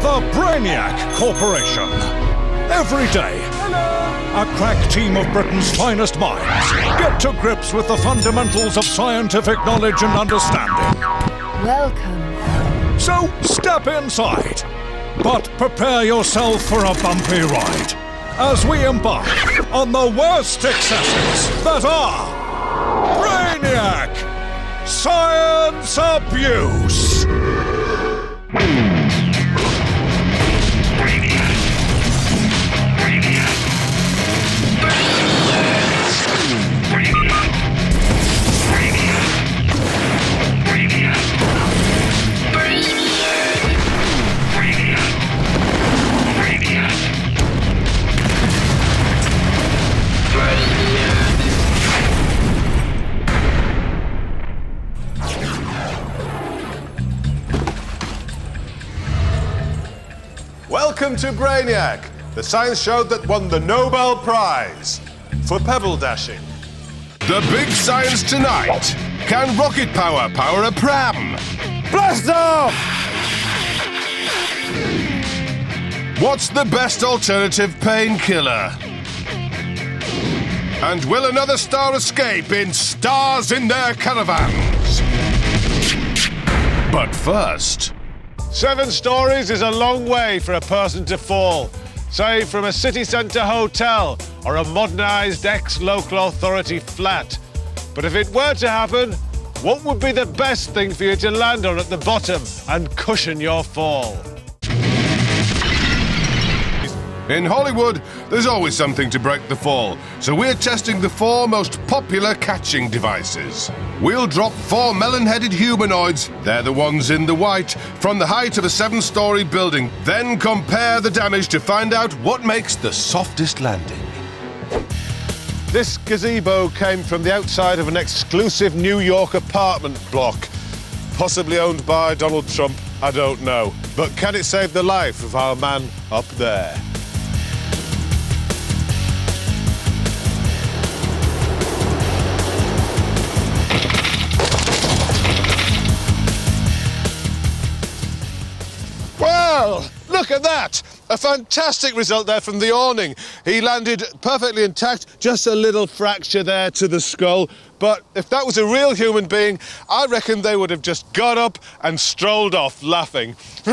The Brainiac Corporation. Every day, a crack team of Britain's finest minds get to grips with the fundamentals of scientific knowledge and understanding. Welcome. So step inside, but prepare yourself for a bumpy ride as we embark on the worst excesses that are Brainiac Science Abuse. Welcome to Brainiac, the science show that won the Nobel Prize for pebble dashing. The big science tonight. Can rocket power power a pram? Blast off! What's the best alternative painkiller? And will another star escape in Stars in Their Caravans? But first... 7 stories is a long way for a person to fall, say from a city centre hotel or a modernised ex-local authority flat. But if it were to happen, what would be the best thing for you to land on at the bottom and cushion your fall? In Hollywood, there's always something to break the fall, so we're testing the 4 most popular catching devices. We'll drop 4 melon-headed humanoids, they're the ones in the white, from the height of a 7-story building, then compare the damage to find out what makes the softest landing. This gazebo came from the outside of an exclusive New York apartment block, possibly owned by Donald Trump, I don't know. But can it save the life of our man up there? Well, look at that! A fantastic result there from the awning. He landed perfectly intact, just a little fracture there to the skull. But if that was a real human being, I reckon they would have just got up and strolled off laughing. So,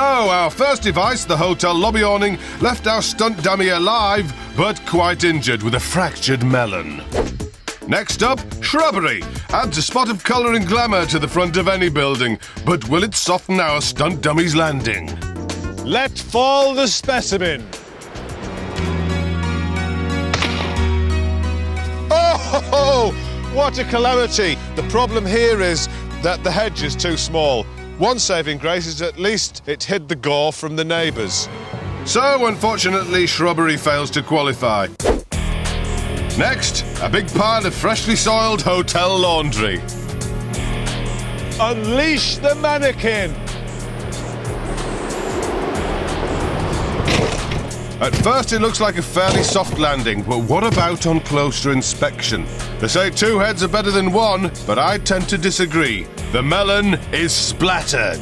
our first device, the hotel lobby awning, left our stunt dummy alive, but quite injured with a fractured melon. Next up, shrubbery. Adds a spot of colour and glamour to the front of any building, but will it soften our stunt dummy's landing? Let fall the specimen. Oh, what a calamity. The problem here is that the hedge is too small. One saving grace is at least it hid the gore from the neighbours. So, unfortunately, shrubbery fails to qualify. Next, a big pile of freshly soiled hotel laundry. Unleash the mannequin! At first it looks like a fairly soft landing, but what about on closer inspection? They say 2 heads are better than 1, but I tend to disagree. The melon is splattered.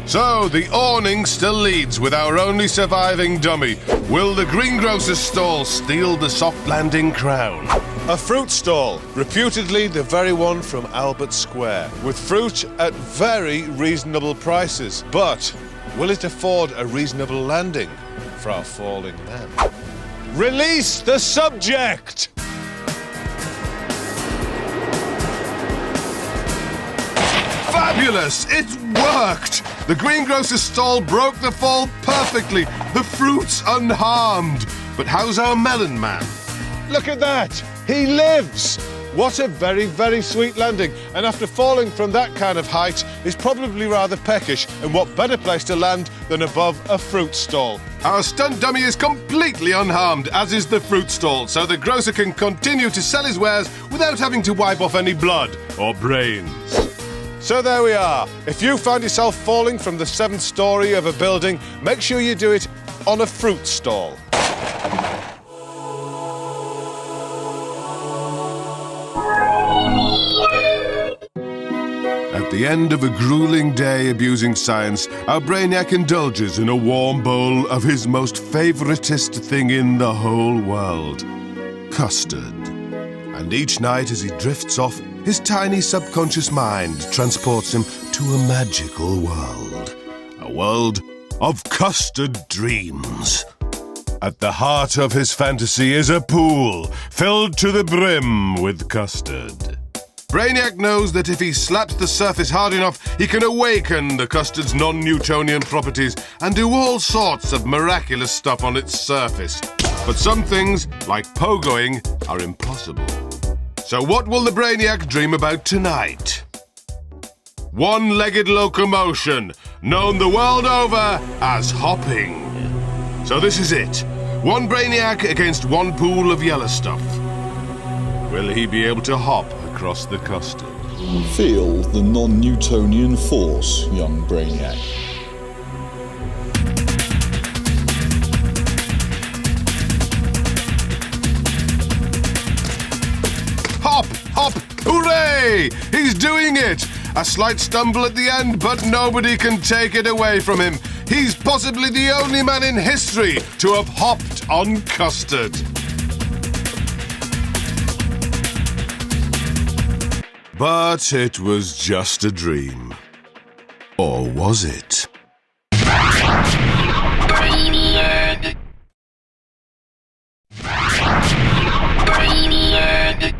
So, the awning still leads with our only surviving dummy. Will the greengrocer's stall steal the soft landing crown? A fruit stall, reputedly the very one from Albert Square, with fruit at very reasonable prices. But will it afford a reasonable landing for our falling man? Release the subject! Fabulous! It worked! The greengrocer's stall broke the fall perfectly. The fruit's unharmed. But how's our melon man? Look at that! He lives! What a very, very sweet landing. And after falling from that kind of height, he's probably rather peckish. And what better place to land than above a fruit stall? Our stunt dummy is completely unharmed, as is the fruit stall, so the grocer can continue to sell his wares without having to wipe off any blood or brains. So there we are. If you find yourself falling from the 7th story of a building, make sure you do it on a fruit stall. At the the end of a grueling day abusing science, our Brainiac indulges in a warm bowl of his most favoritist thing in the whole world, custard. And each night as he drifts off, his tiny subconscious mind transports him to a magical world. A world of custard dreams. At the heart of his fantasy is a pool filled to the brim with custard. Brainiac knows that if he slaps the surface hard enough, he can awaken the custard's non-Newtonian properties and do all sorts of miraculous stuff on its surface. But some things, like pogoing, are impossible. So what will the Brainiac dream about tonight? One-legged locomotion, known the world over as hopping. So this is it. One Brainiac against one pool of yellow stuff. Will he be able to hop across the custard? Feel the non-Newtonian force, young Brainiac. Hop! Hop! Hooray! He's doing it! A slight stumble at the end, but nobody can take it away from him. He's possibly the only man in history to have hopped on custard. But it was just a dream. Or was it? Brainiac. Brainiac.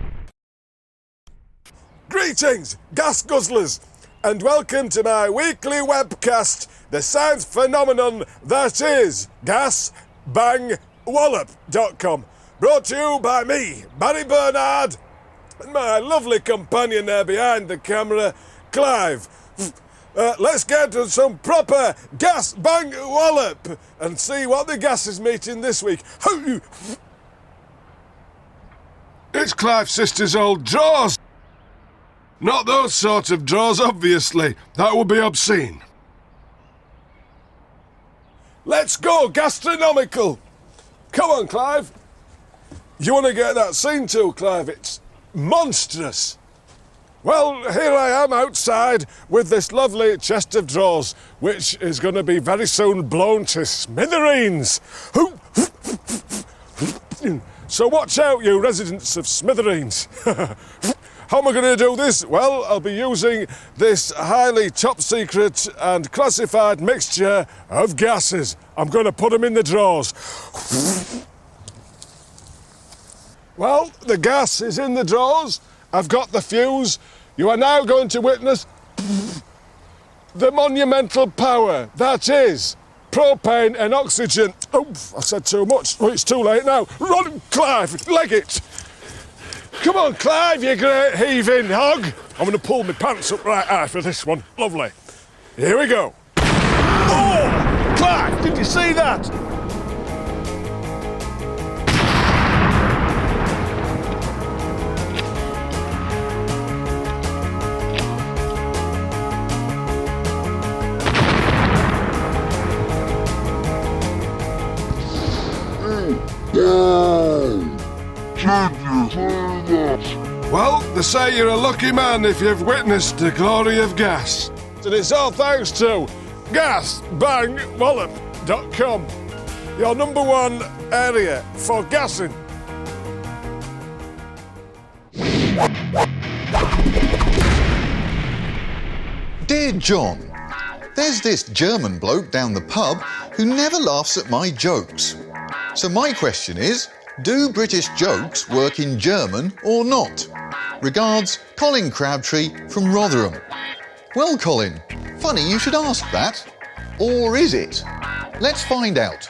Greetings, gas guzzlers, and welcome to my weekly webcast, the science phenomenon that is GasBangWallop.com. Brought to you by me, Barry Bernard, and my lovely companion there behind the camera, Clive. Let's get to some proper gas bang wallop and see what the gas is meeting this week. It's Clive's sister's old drawers. Not those sorts of drawers, obviously. That would be obscene. Let's go gastronomical. Come on, Clive. You want to get that scene too, Clive? It's monstrous. Well, here I am outside with this lovely chest of drawers, which is going to be very soon blown to smithereens. So watch out, you residents of Smithereens. How am I going to do this? Well, I'll be using this highly top secret and classified mixture of gases. I'm going to put them in the drawers. Well, the gas is in the drawers. I've got the fuse. You are now going to witness the monumental power that is propane and oxygen. Oh, I said too much. Oh, it's too late now. Run, Clive, leg it. Come on, Clive, you great heaving hog. I'm going to pull my pants up right high for this one. Lovely. Here we go. Oh, Clive, did you see that? Well, they say you're a lucky man if you've witnessed the glory of gas. And it's all thanks to GasBangWallop.com, your number one area for gassing. Dear John, there's this German bloke down the pub who never laughs at my jokes. So my question is, do British jokes work in German or not? Regards, Colin Crabtree from Rotherham. Well, Colin, funny you should ask that. Or is it? Let's find out.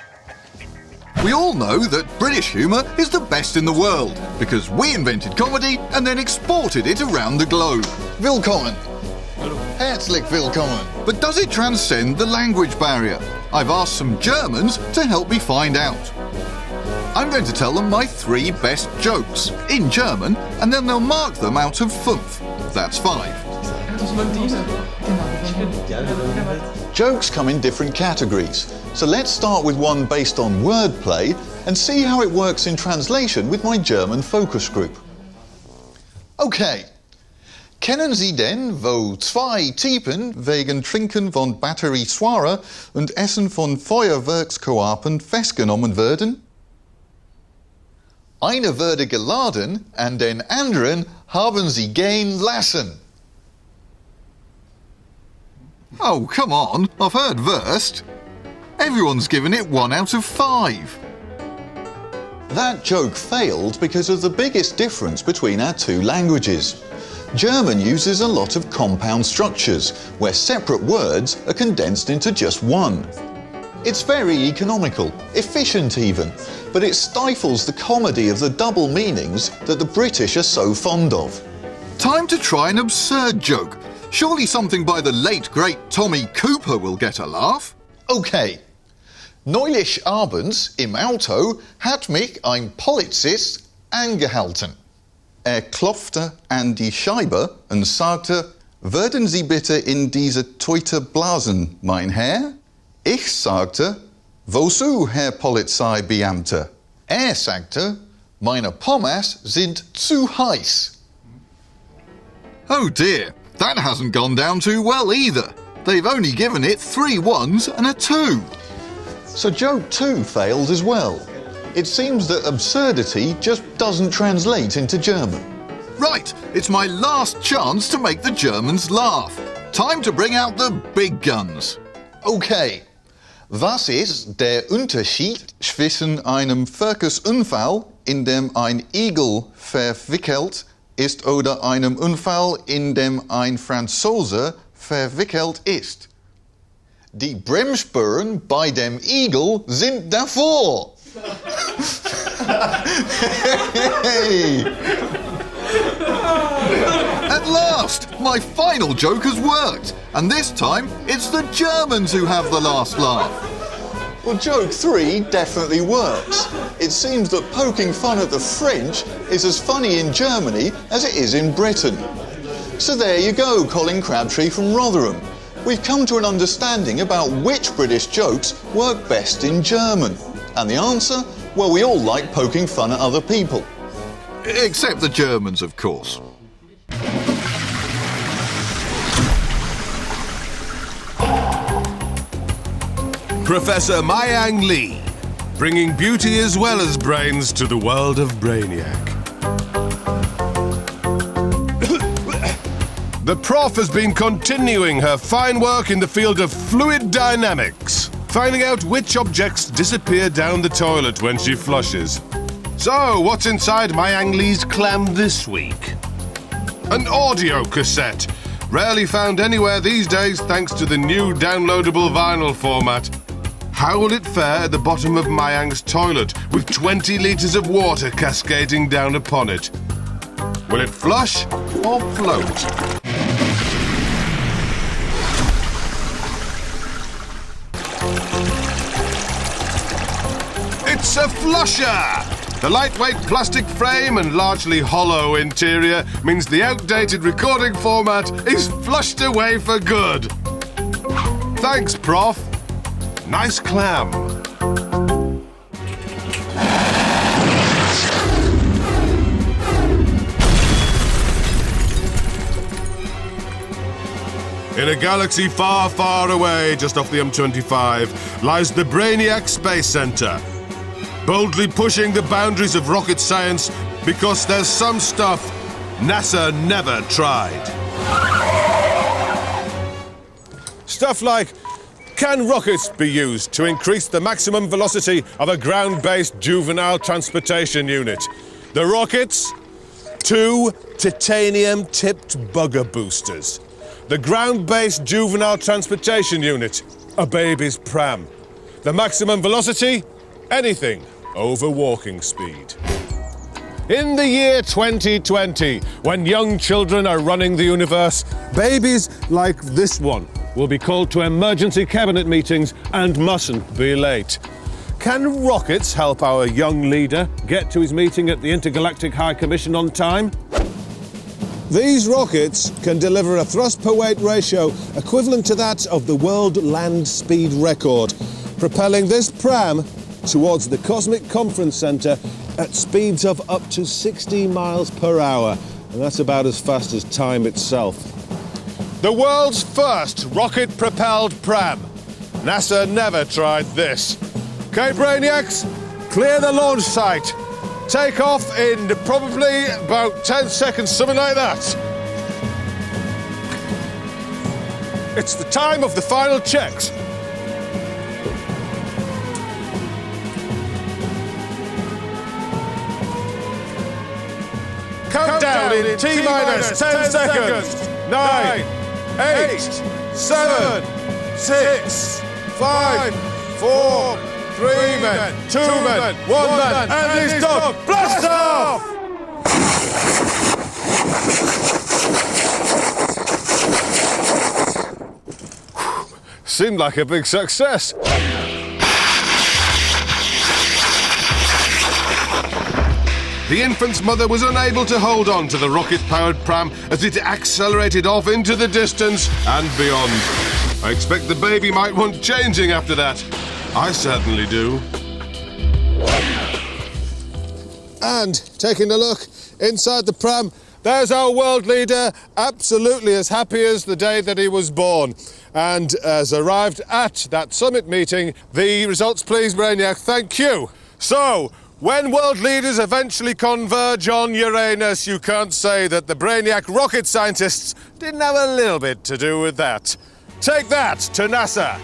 We all know that British humour is the best in the world because we invented comedy and then exported it around the globe. Willkommen. Herzlich willkommen. But does it transcend the language barrier? I've asked some Germans to help me find out. I'm going to tell them my 3 best jokes in German, and then they'll mark them out of 5. That's 5. Jokes come in different categories, so let's start with one based on wordplay and see how it works in translation with my German focus group. Okay. Kennen Sie denn, wo zwei Typen wegen Trinken von Batteriesware und Essen von Feuerwerkskörpern festgenommen werden? Einer wurde geladen und den anderen haben sie gehen lassen. Oh, come on, I've heard worst. Everyone's given it 1 out of 5. That joke failed because of the biggest difference between our two languages. German uses a lot of compound structures, where separate words are condensed into just one. It's very economical, efficient even, but it stifles the comedy of the double meanings that the British are so fond of. Time to try an absurd joke. Surely something by the late great Tommy Cooper will get a laugh. Okay. Neulich abends im Auto hat mich ein Polizist angehalten. Klopfte an die Scheibe und sagte, würden Sie bitte in diese Tüte blasen, mein Herr? Ich sagte, wozu, Herr Polizeibeamter? Sagte, meine Pommes sind zu heiß. Oh dear, that hasn't gone down too well either. They've only given it 3 1s and a 2. So joke 2 failed as well. It seems that absurdity just doesn't translate into German. Right, it's my last chance to make the Germans laugh. Time to bring out the big guns. Okay, was ist der Unterschied zwischen einem Verkehrsunfall, in dem ein Igel verwickelt ist, oder einem Unfall, in dem ein Franzose verwickelt ist? Die Bremsspuren bei dem Igel sind davor. Hey! At last! My final joke has worked! And this time, it's the Germans who have the last laugh. Well, joke 3 definitely works. It seems that poking fun at the French is as funny in Germany as it is in Britain. So there you go, Colin Crabtree from Rotherham. We've come to an understanding about which British jokes work best in German. And the answer? Well, we all like poking fun at other people. Except the Germans, of course. Professor Mayang Lee, bringing beauty as well as brains to the world of Brainiac. The prof has been continuing her fine work in the field of fluid dynamics, finding out which objects disappear down the toilet when she flushes. So, what's inside Mayang Lee's clam this week? An audio cassette, rarely found anywhere these days thanks to the new downloadable vinyl format. How will it fare at the bottom of Mayang's toilet with 20 litres of water cascading down upon it? Will it flush or float? It's a flusher! The lightweight plastic frame and largely hollow interior means the outdated recording format is flushed away for good. Thanks, Prof. Nice clam. In a galaxy far, far away, just off the M25, lies the Brainiac Space Center. Boldly pushing the boundaries of rocket science because there's some stuff NASA never tried. Stuff like, can rockets be used to increase the maximum velocity of a ground-based juvenile transportation unit? The rockets? 2 titanium-tipped bugger boosters. The ground-based juvenile transportation unit, a baby's pram. The maximum velocity? Anything over walking speed. In the year 2020, when young children are running the universe, babies like this one will be called to emergency cabinet meetings and mustn't be late. Can rockets help our young leader get to his meeting at the Intergalactic High Commission on time? These rockets can deliver a thrust per weight ratio equivalent to that of the world land speed record, propelling this pram towards the Cosmic Conference Centre at speeds of up to 60 miles per hour. and that's about as fast as time itself. The world's first rocket-propelled pram. NASA never tried this. OK, Brainiacs, clear the launch site. Take off in probably about 10 seconds, something like that. It's the time of the final checks. Countdown in T-minus 10 seconds. 9, 8, 7, 6, 5, 4, 3 men, 2 men, 1 man, and he's done! Blast off! Seemed like a big success. The infant's mother was unable to hold on to the rocket-powered pram as it accelerated off into the distance and beyond. I expect the baby might want changing after that. I certainly do. And taking a look inside the pram, there's our world leader, absolutely as happy as the day that he was born, and has arrived at that summit meeting. The results, please, Brainiac. Thank you. So, when world leaders eventually converge on Uranus, you can't say that the Brainiac rocket scientists didn't have a little bit to do with that. Take that to NASA.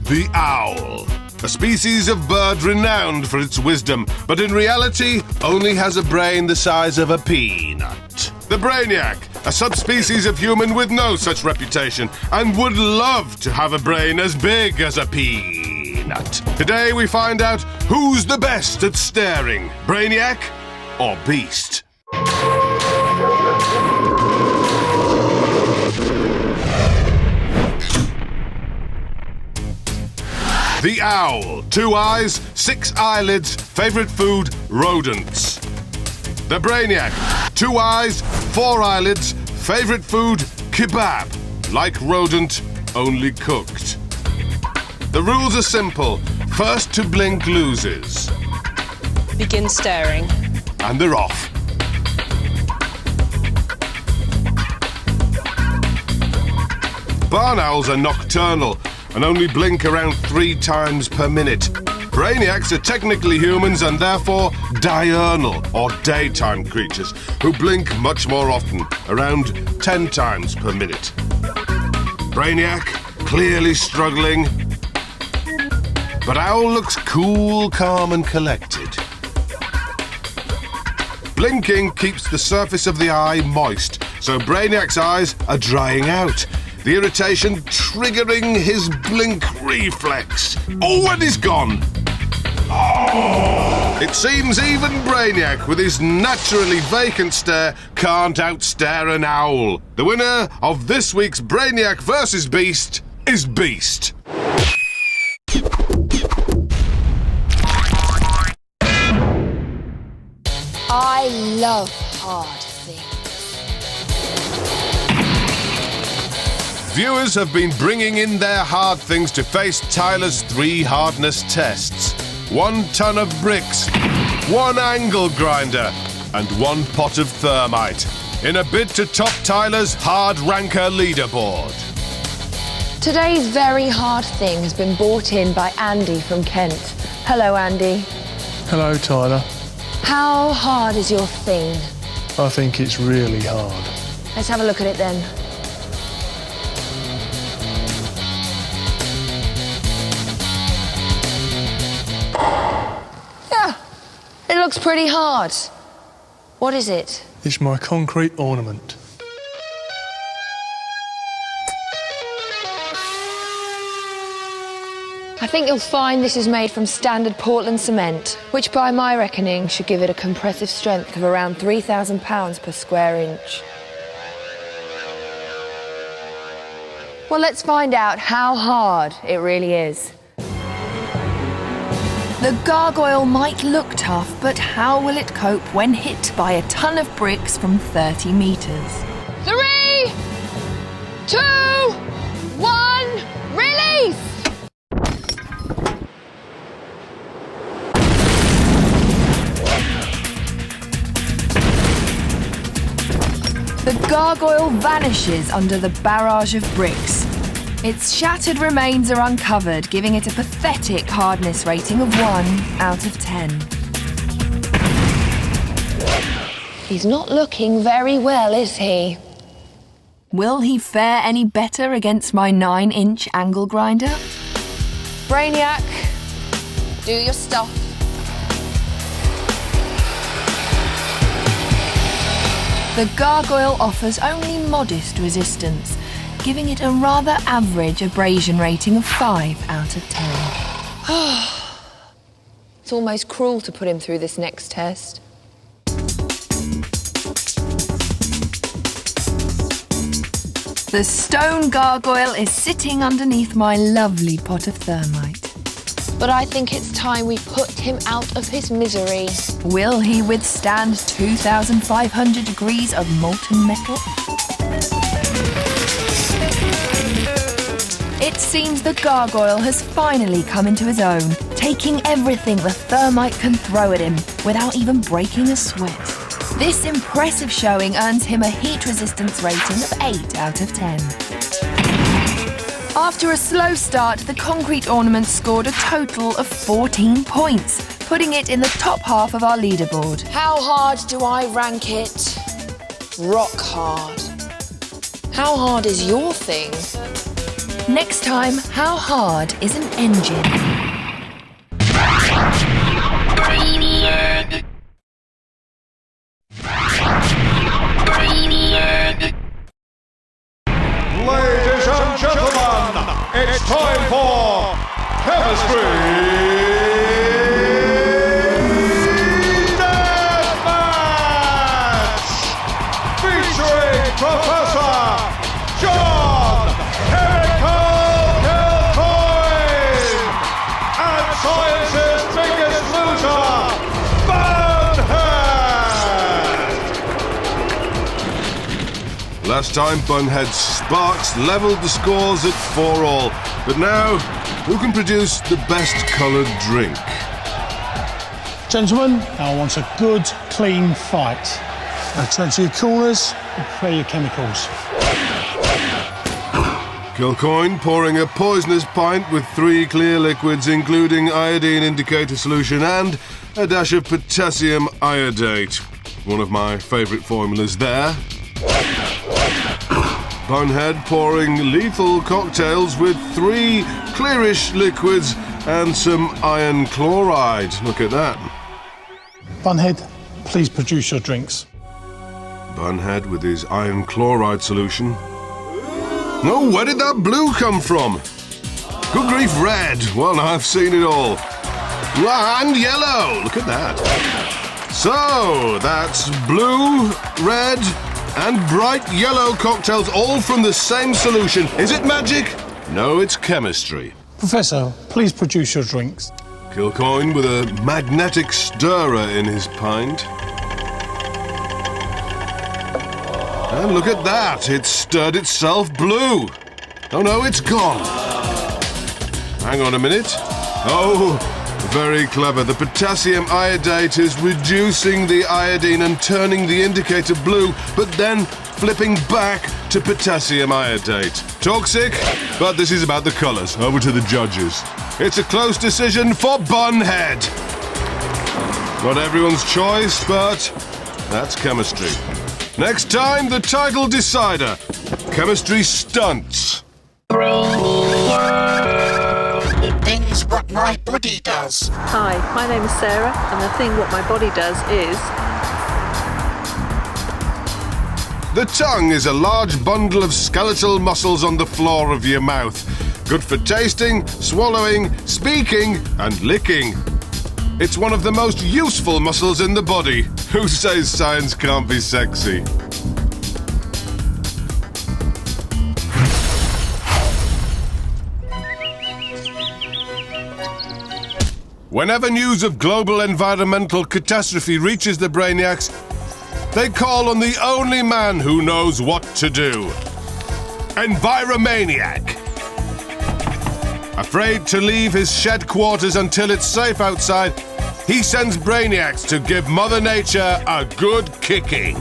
The owl. A species of bird renowned for its wisdom, but in reality only has a brain the size of a peanut. The Brainiac, a subspecies of human with no such reputation, and would love to have a brain as big as a peanut. Today we find out who's the best at staring, Brainiac or Beast. The owl. 2 eyes, 6 eyelids, favourite food, rodents. The Brainiac. 2 eyes, 4 eyelids, favourite food, kebab. Like rodent, only cooked. The rules are simple. First to blink loses. Begin staring. And they're off. Barn owls are nocturnal and only blink around 3 times per minute. Brainiacs are technically humans and therefore diurnal, or daytime creatures, who blink much more often, around 10 times per minute. Brainiac, clearly struggling, but Owl looks cool, calm and collected. Blinking keeps the surface of the eye moist, so Brainiac's eyes are drying out, the irritation triggering his blink reflex. Oh, and he's gone! Oh. It seems even Brainiac, with his naturally vacant stare, can't outstare an owl. The winner of this week's Brainiac vs. Beast is Beast. I love hard things. Viewers have been bringing in their hard things to face Tyler's 3 hardness tests. 1 ton of bricks, 1 angle grinder, and 1 pot of thermite, in a bid to top Tyler's hard ranker leaderboard. Today's very hard thing has been brought in by Andy from Kent. Hello, Andy. Hello, Tyler. How hard is your thing? I think it's really hard. Let's have a look at it then. Yeah, it looks pretty hard. What is it? It's my concrete ornament. I think you'll find this is made from standard Portland cement, which by my reckoning should give it a compressive strength of around 3,000 pounds per square inch. Well, let's find out how hard it really is. The gargoyle might look tough, but how will it cope when hit by a ton of bricks from 30 metres? 3, 2, 1, release! The gargoyle vanishes under the barrage of bricks. Its shattered remains are uncovered, giving it a pathetic hardness rating of 1 out of 10. He's not looking very well, is he? Will he fare any better against my 9-inch angle grinder? Brainiac, do your stuff. The gargoyle offers only modest resistance, giving it a rather average abrasion rating of 5 out of 10. It's almost cruel to put him through this next test. The stone gargoyle is sitting underneath my lovely pot of thermite. But I think it's time we put him out of his misery. Will he withstand 2,500 degrees of molten metal? It seems the gargoyle has finally come into his own, taking everything the thermite can throw at him without even breaking a sweat. This impressive showing earns him a heat resistance rating of 8 out of 10. After a slow start, the concrete ornament scored a total of 14 points, putting it in the top half of our leaderboard. How hard do I rank it? Rock hard. How hard is your thing? Next time, how hard is an engine? Brainiac. Brainiac. Ladies and gentlemen, it's time for Chemistry Deathmatch! Featuring Professor John Kilcoyne and science's biggest loser, Last time, Bunhead Sparks levelled the scores at 4-all. But now, who can produce the best coloured drink? Gentlemen, I want a good, clean fight. Now turn to your coolers and prepare your chemicals. Kilcoyne pouring a poisonous pint with 3 clear liquids, including iodine indicator solution and a dash of potassium iodate. One of my favourite formulas there. Bunhead pouring lethal cocktails with 3 clearish liquids and some iron chloride. Look at that. Bunhead, please produce your drinks. Bunhead with his iron chloride solution. Oh, where did that blue come from? Good grief, red. Well, I've seen it all. And yellow. Look at that. So, that's blue, red, and bright yellow cocktails, all from the same solution. Is it magic? No, it's chemistry. Professor, please produce your drinks. Kilcoyne with a magnetic stirrer in his pint. And look at that, it stirred itself blue. Oh no, it's gone. Hang on a minute. Oh, very clever. The potassium iodate is reducing the iodine and turning the indicator blue, but then flipping back to potassium iodate. Toxic, but this is about the colours. Over to the judges. It's a close decision for Bunhead. Not everyone's choice, but that's chemistry. Next time, the title decider. Chemistry stunts. The things what my body does. Hi, my name is Sarah, and the thing what my body does is... The tongue is a large bundle of skeletal muscles on the floor of your mouth. Good for tasting, swallowing, speaking, and licking. It's one of the most useful muscles in the body. Who says science can't be sexy? Whenever news of global environmental catastrophe reaches the Brainiacs, they call on the only man who knows what to do. Enviromaniac. Afraid to leave his shed quarters until it's safe outside, he sends Brainiacs to give Mother Nature a good kicking.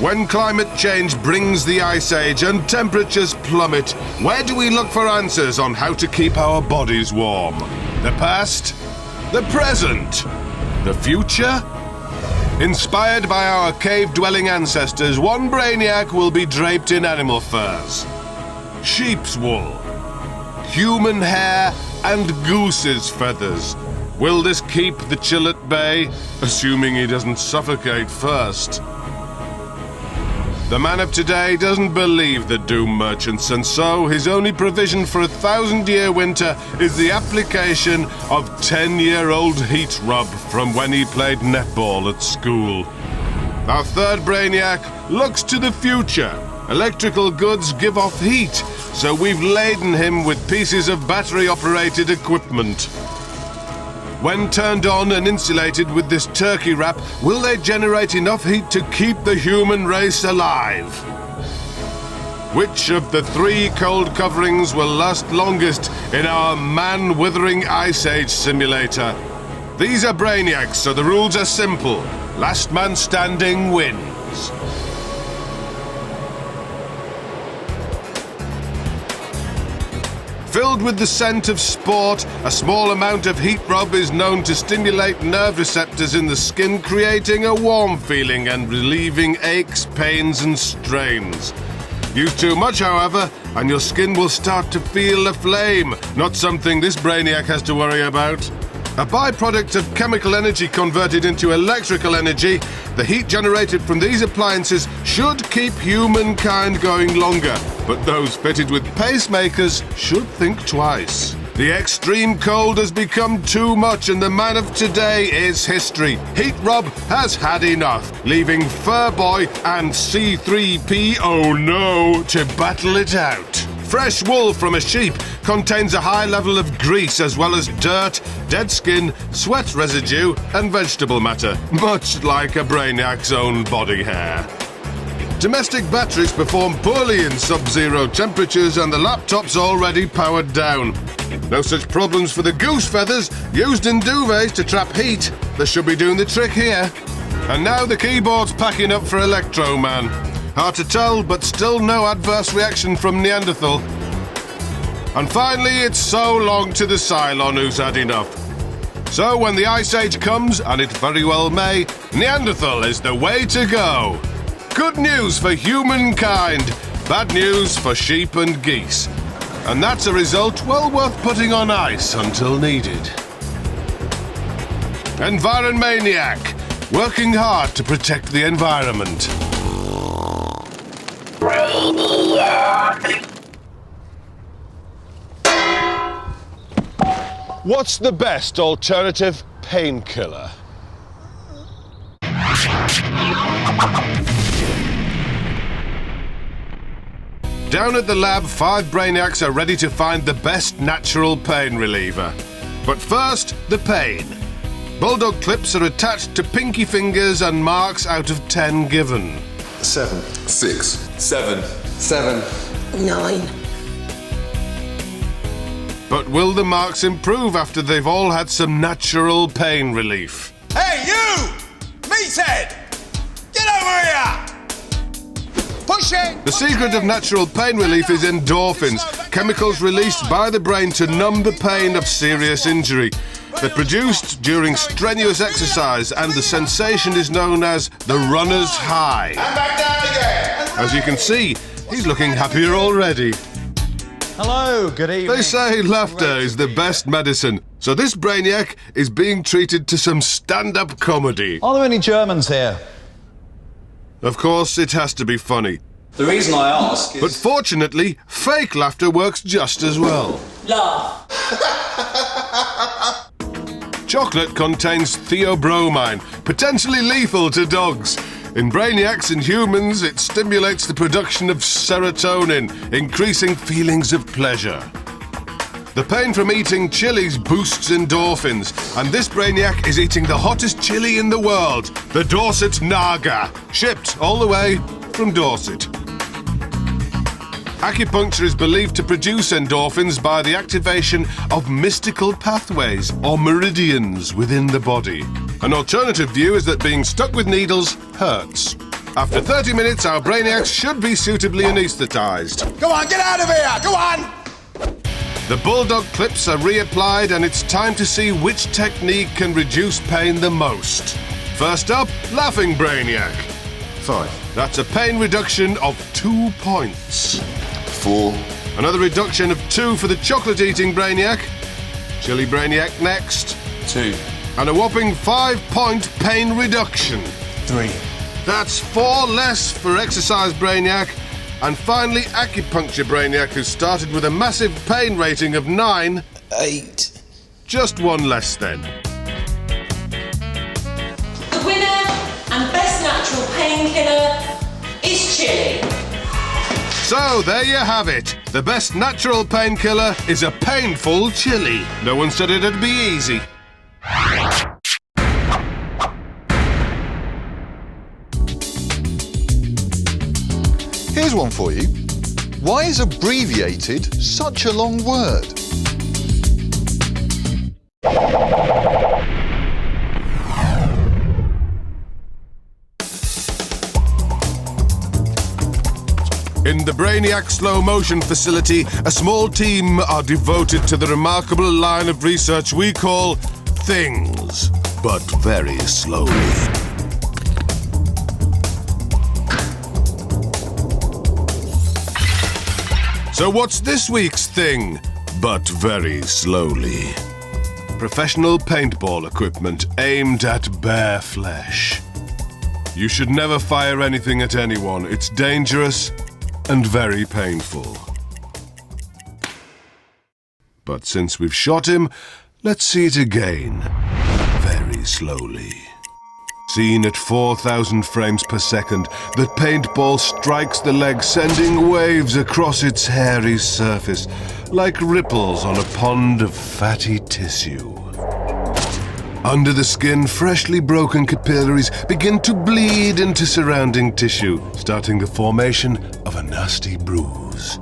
When climate change brings the ice age and temperatures plummet, where do we look for answers on how to keep our bodies warm? The past? The present? The future? Inspired by our cave-dwelling ancestors, one Brainiac will be draped in animal furs, sheep's wool, human hair, and goose's feathers. Will this keep the chill at bay, assuming he doesn't suffocate first? The man of today doesn't believe the doom merchants, and so his only provision for a 1,000-year winter is the application of 10-year-old heat rub from when he played netball at school. Our third Brainiac looks to the future. Electrical goods give off heat, so we've laden him with pieces of battery-operated equipment. When turned on and insulated with this turkey wrap, will they generate enough heat to keep the human race alive? Which of the 3 cold coverings will last longest in our man-withering ice age simulator? These are Brainiacs, so the rules are simple. Last man standing wins. Filled with the scent of sport, a small amount of heat rub is known to stimulate nerve receptors in the skin, creating a warm feeling and relieving aches, pains, and strains. Use too much, however, and your skin will start to feel aflame, not something this Brainiac has to worry about. A byproduct of chemical energy converted into electrical energy, the heat generated from these appliances should keep humankind going longer, but those fitted with pacemakers should think twice. The extreme cold has become too much, and the man of today is history. Heat Rub has had enough, leaving Furboy and C3P, oh no, to battle it out. Fresh wool from a sheep contains a high level of grease as well as dirt, dead skin, sweat residue, and vegetable matter, much like a Brainiac's own body hair. Domestic batteries perform poorly in sub-zero temperatures, and the laptop's already powered down. No such problems for the goose feathers used in duvets to trap heat. They should be doing the trick here. And now the keyboard's packing up for Electro Man. Hard to tell, but still no adverse reaction from Neanderthal. And finally, it's so long to the Cylon who's had enough. So when the Ice Age comes, and it very well may, Neanderthal is the way to go. Good news for humankind, bad news for sheep and geese. And that's a result well worth putting on ice until needed. Environmaniac, working hard to protect the environment. What's the best alternative painkiller? Down at the lab, 5 Brainiacs are ready to find the best natural pain reliever. But first, the pain. Bulldog clips are attached to pinky fingers and marks out of 10 given. 7, 6, 7, 7, 9. But will the marks improve after they've all had some natural pain relief? Hey, you! Meathead! Get over here! Push it! The secret of natural pain relief is endorphins, chemicals released by the brain to numb the pain of serious injury. They're produced during strenuous exercise, and the sensation is known as the runner's high. And back down again! As you can see, he's looking happier already. Hello, good evening. They say laughter is the best medicine, so this Brainiac is being treated to some stand-up comedy. Are there any Germans here? Of course, it has to be funny. The reason I ask is... But fortunately, fake laughter works just as well. Laugh. Chocolate contains theobromine, potentially lethal to dogs. In Brainiacs and humans, it stimulates the production of serotonin, increasing feelings of pleasure. The pain from eating chilies boosts endorphins, and this Brainiac is eating the hottest chili in the world, the Dorset Naga, shipped all the way from Dorset. Acupuncture is believed to produce endorphins by the activation of mystical pathways or meridians within the body. An alternative view is that being stuck with needles hurts. After 30 minutes, our Brainiacs should be suitably anaesthetised. Go on, get out of here! Go on! The bulldog clips are reapplied and it's time to see which technique can reduce pain the most. First up, laughing Brainiac. 5. That's a pain reduction of 2 points. 4. Another reduction of 2 for the chocolate-eating Brainiac. Chili Brainiac next. 2. And a whopping 5-point pain reduction. 3. That's 4 less for exercise Brainiac. And finally, acupuncture Brainiac, who started with a massive pain rating of 9. 8. Just 1 less then. The winner and best natural painkiller is chili. So, there you have it. The best natural painkiller is a painful chili. No one said it'd be easy. Here's one for you. Why is abbreviated such a long word? In the Brainiac slow motion facility, a small team are devoted to the remarkable line of research we call things, but very slowly. So what's this week's thing, but very slowly? Professional paintball equipment aimed at bare flesh. You should never fire anything at anyone. It's dangerous and very painful. But since we've shot him, let's see it again, very slowly. Seen at 4,000 frames per second, the paintball strikes the leg, sending waves across its hairy surface, like ripples on a pond of fatty tissue. Under the skin, freshly broken capillaries begin to bleed into surrounding tissue, starting the formation of a nasty bruise.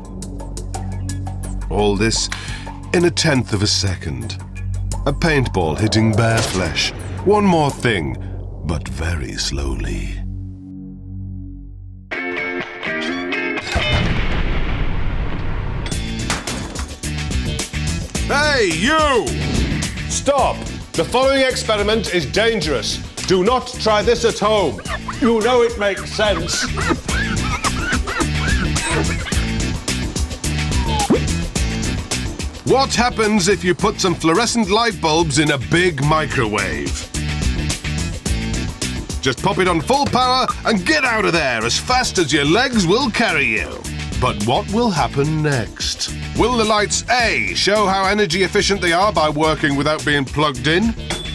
All this in 1/10 of a second. A paintball hitting bare flesh. One more thing, but very slowly. Hey, you! Stop! The following experiment is dangerous. Do not try this at home. You know it makes sense. What happens if you put some fluorescent light bulbs in a big microwave? Just pop it on full power and get out of there as fast as your legs will carry you. But what will happen next? Will the lights A, show how energy efficient they are by working without being plugged in?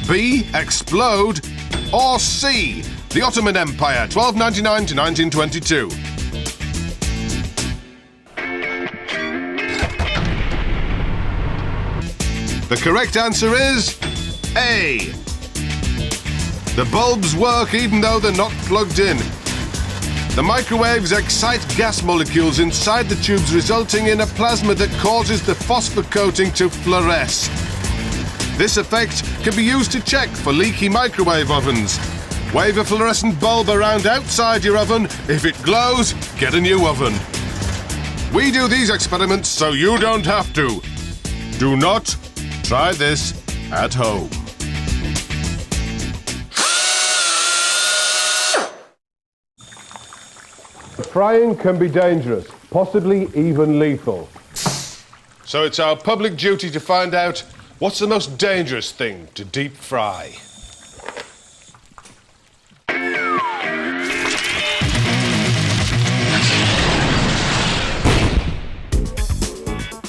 B, explode? Or C, the Ottoman Empire, 1299 to 1922? The correct answer is A. The bulbs work even though they're not plugged in. The microwaves excite gas molecules inside the tubes, resulting in a plasma that causes the phosphor coating to fluoresce. This effect can be used to check for leaky microwave ovens. Wave a fluorescent bulb around outside your oven. If it glows, get a new oven. We do these experiments so you don't have to. Do not try this at home. Frying can be dangerous, possibly even lethal. So it's our public duty to find out what's the most dangerous thing to deep fry.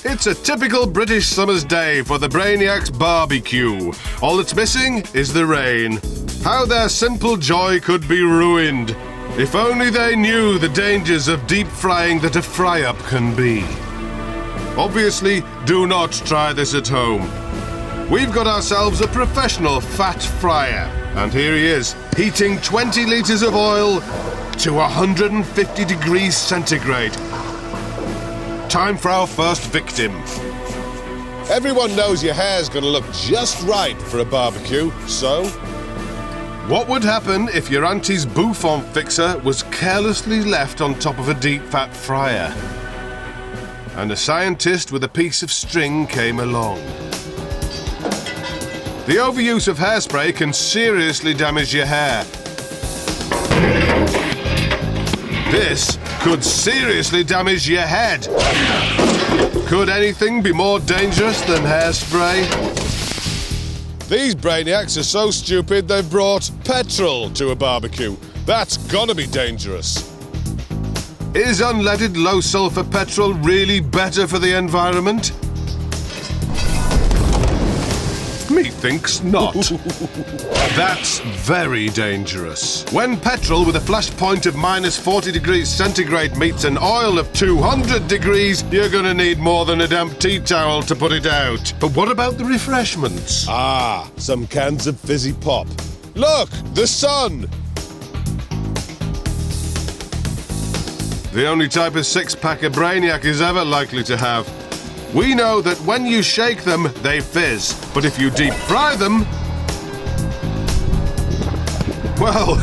It's a typical British summer's day for the Brainiac's barbecue. All that's missing is the rain. How their simple joy could be ruined. If only they knew the dangers of deep frying that a fry-up can be. Obviously, do not try this at home. We've got ourselves a professional fat fryer, and here he is, heating 20 litres of oil to 150 degrees centigrade. Time for our first victim. Everyone knows your hair's gonna look just right for a barbecue, so What would happen if your auntie's bouffant fixer was carelessly left on top of a deep fat fryer? And a scientist with a piece of string came along. The overuse of hairspray can seriously damage your hair. This could seriously damage your head. Could anything be more dangerous than hairspray? These Brainiacs are so stupid they've brought petrol to a barbecue. That's gonna be dangerous. Is unleaded low-sulfur petrol really better for the environment? Methinks not. That's very dangerous. When petrol with a flash point of -40 degrees centigrade meets an oil of 200 degrees, you're gonna need more than a damp tea towel to put it out. But what about the refreshments? Ah, some cans of fizzy pop. Look, the sun! The only type of six-pack a Brainiac is ever likely to have. We know that when you shake them, they fizz. But if you deep fry them... well,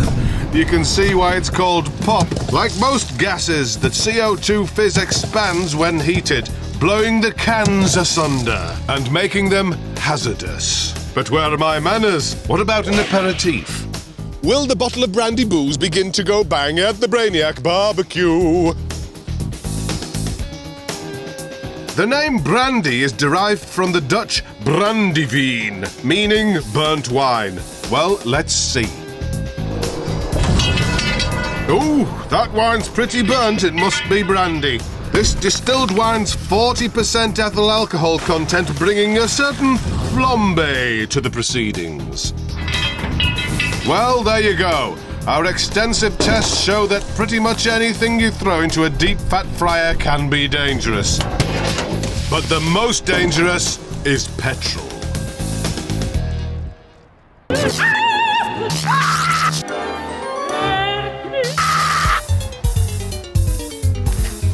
you can see why it's called pop. Like most gases, the CO2 fizz expands when heated, blowing the cans asunder and making them hazardous. But where are my manners? What about an aperitif? Will the bottle of brandy booze begin to go bang at the Brainiac barbecue? The name brandy is derived from the Dutch brandewijn, meaning burnt wine. Well, let's see. Ooh, that wine's pretty burnt. It must be brandy. This distilled wine's 40% ethyl alcohol content, bringing a certain flambe to the proceedings. Well, there you go. Our extensive tests show that pretty much anything you throw into a deep fat fryer can be dangerous. But the most dangerous is petrol.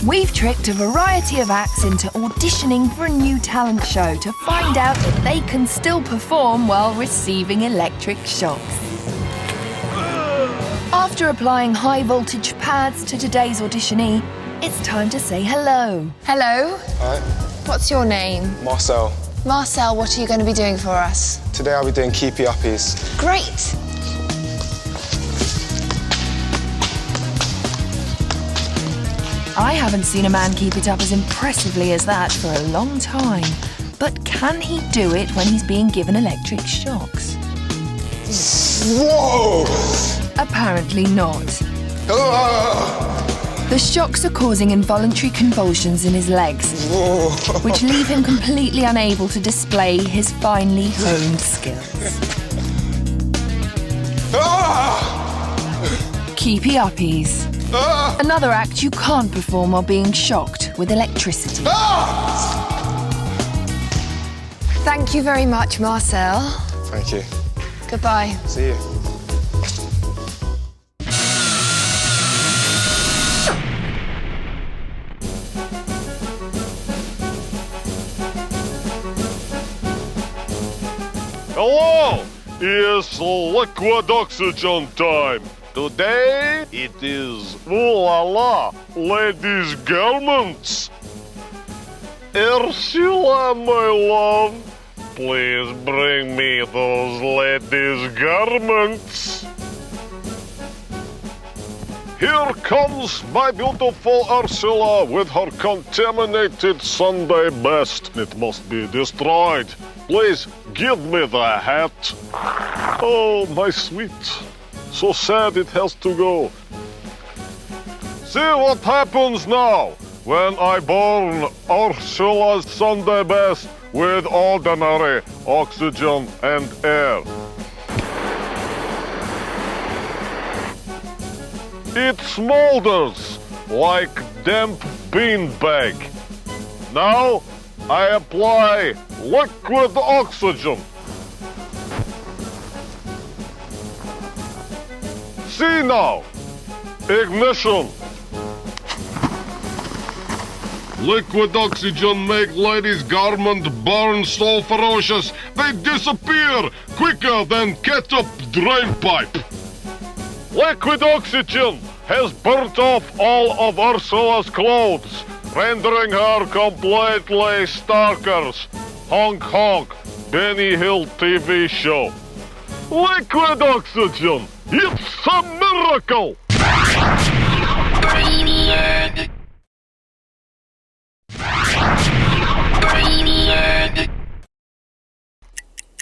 We've tricked a variety of acts into auditioning for a new talent show to find out if they can still perform while receiving electric shocks. After applying high-voltage pads to today's auditionee, it's time to say hello. Hello. Hi. What's your name? Marcel. Marcel, what are you going to be doing for us? Today I'll be doing keepy uppies. Great. I haven't seen a man keep it up as impressively as that for a long time. But can he do it when he's being given electric shocks? Whoa! Apparently not. The shocks are causing involuntary convulsions in his legs, which leave him completely unable to display his finely honed skills. Keepy uppies. Another act you can't perform while being shocked with electricity. Thank you very much, Marcel. Thank you. Goodbye. See you. Hello! It's liquid oxygen time. Today it is ooh la la, ladies' garments. Ursula, my love, please bring me those ladies' garments. Here comes my beautiful Ursula with her contaminated Sunday best. It must be destroyed. Please give me the hat. Oh, my sweet. So sad it has to go. See what happens now when I burn Ursula's Sunday best with ordinary oxygen and air. It smolders like damp beanbag. Now I apply liquid oxygen. See now, ignition. Liquid oxygen make ladies' garment burn so ferocious they disappear quicker than ketchup drain pipe. Liquid oxygen has burnt off all of Ursula's clothes, rendering her completely starkers. Honk honk, Benny Hill TV show. Liquid oxygen, it's a miracle! Brainiac. Brainiac.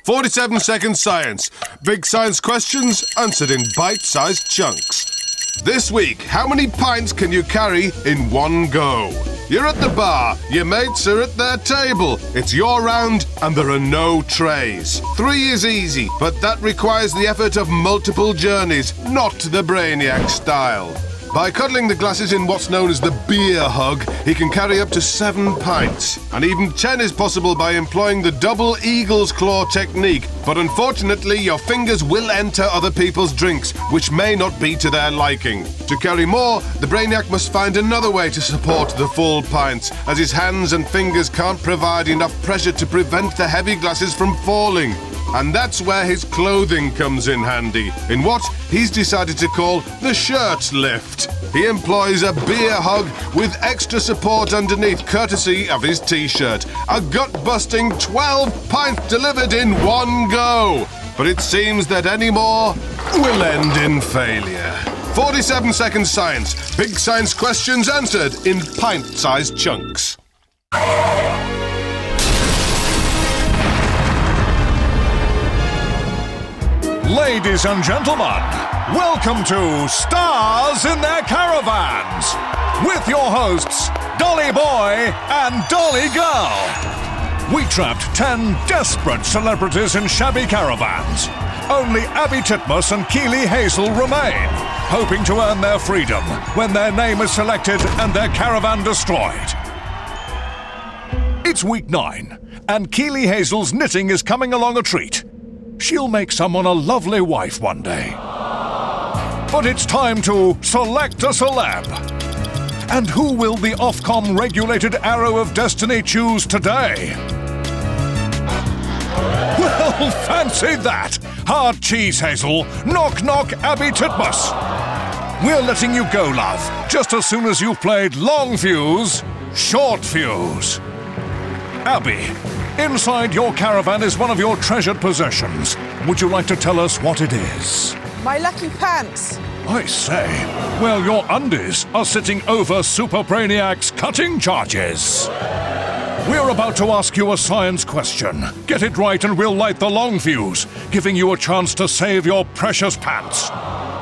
47-second science. Big science questions answered in bite-sized chunks. This week, how many pints can you carry in one go? You're at the bar, your mates are at their table. It's your round and there are no trays. 3 is easy, but that requires the effort of multiple journeys, not the Brainiac style. By cuddling the glasses in what's known as the beer hug, he can carry up to 7 pints. And even 10 is possible by employing the double eagle's claw technique. But unfortunately, your fingers will enter other people's drinks, which may not be to their liking. To carry more, the Brainiac must find another way to support the full pints, as his hands and fingers can't provide enough pressure to prevent the heavy glasses from falling. And that's where his clothing comes in handy, in what he's decided to call the shirt lift. He employs a beer hug with extra support underneath, courtesy of his t-shirt. A gut-busting 12 pints delivered in one go. But it seems that any more will end in failure. 47-second science. Big science questions answered in pint-sized chunks. Ladies and gentlemen, welcome to Stars in Their Caravans with your hosts, Dolly Boy and Dolly Girl. We trapped 10 desperate celebrities in shabby caravans. Only Abby Titmus and Keeley Hazel remain, hoping to earn their freedom when their name is selected and their caravan destroyed. It's week 9, and Keeley Hazel's knitting is coming along a treat. She'll make someone a lovely wife one day. But it's time to select a celeb. And who will the Ofcom regulated Arrow of Destiny choose today? Well, fancy that! Hard cheese, Hazel. Knock, knock, Abby Titmus. We're letting you go, love, just as soon as you've played long fuse, short fuse. Abby, inside your caravan is one of your treasured possessions. Would you like to tell us what it is? My lucky pants. I say. Well, your undies are sitting over Super Brainiac's cutting charges. We're about to ask you a science question. Get it right and we'll light the long fuse, giving you a chance to save your precious pants.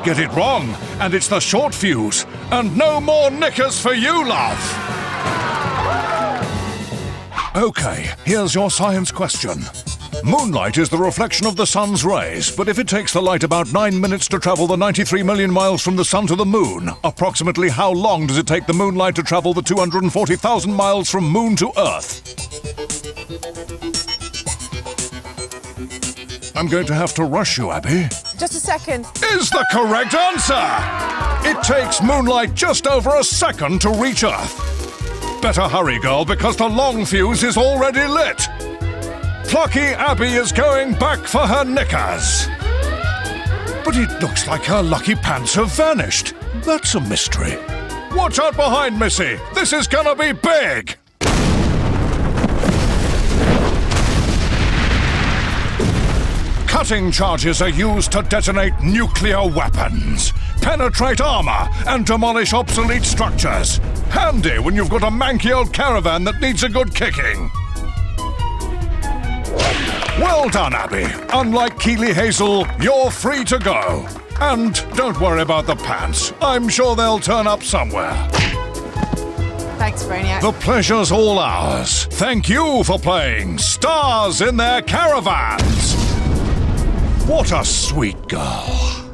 Get it wrong, and it's the short fuse, and no more knickers for you, love. Okay, here's your science question. Moonlight is the reflection of the sun's rays, but if it takes the light about 9 minutes to travel the 93 million miles from the sun to the moon, approximately how long does it take the moonlight to travel the 240,000 miles from moon to Earth? I'm going to have to rush you, Abby. Just a second. Is the correct answer! It takes moonlight just over a second to reach Earth. Better hurry, girl, because the long fuse is already lit. Plucky Abby is going back for her knickers. But it looks like her lucky pants have vanished. That's a mystery. Watch out behind, Missy. This is gonna be big. Cutting charges are used to detonate nuclear weapons, penetrate armor, and demolish obsolete structures. Handy when you've got a manky old caravan that needs a good kicking. Well done, Abby. Unlike Keeley Hazel, you're free to go. And don't worry about the pants. I'm sure they'll turn up somewhere. Thanks, Brainiac. The pleasure's all ours. Thank you for playing Stars in Their Caravans. What a sweet girl.